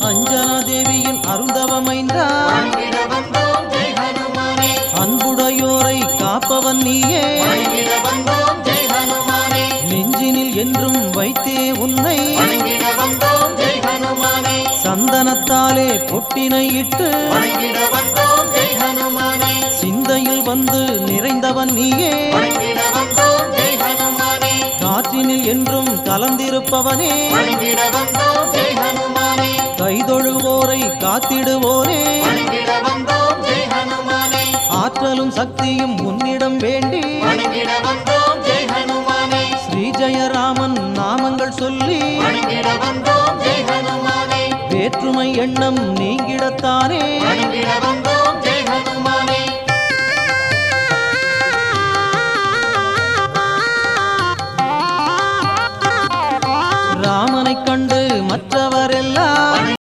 அஞ்சனா தேவியின் அருந்தவமைந்தா வணங்கிட வந்தோம் ஜெய் ஹனுமானே அன்புடையோரை காப்பவன் நீயே வணங்கிட வந்தோம் ஜெய் ஹனுமானே நெஞ்சினில் என்றும் வைத்தே உன்னை வணங்கிட வந்தோம் ஜெய் ஹனுமானே சந்தனத்தாலே பொட்டினை இட்டு வணங்கிட வந்தோம் ஜெய் ஹனுமானே சிந்தையில் வந்து நிறைந்தவன் நீயே வணங்கிட வந்தோம் ஜெய் ஹனுமானே காற்றினில் என்றும் கலந்திருப்பவனே வணங்கிட வந்தோம் ஜெய் ஹனுமானே கைதொழுவோரை காத்திடுவோரே வணங்கிட வந்தோம் ஜெய் ஹனுமானே ஆற்றலும் சக்தியும் உன்னிடம் வேண்டி வணங்கிட வந்தோம் ஜெய் ஹனுமானே ஸ்ரீ ஜெயராமன் நாமங்கள் சொல்லி வணங்கிட வந்தோம் ஜெய் ஹனுமானே வேற்றுமை எண்ணம் நீங்கிடத்தானே வணங்கிட வந்தோம் ஜெய் ஹனுமானே ராமனை கண்டு மற்றவரெல்லாம்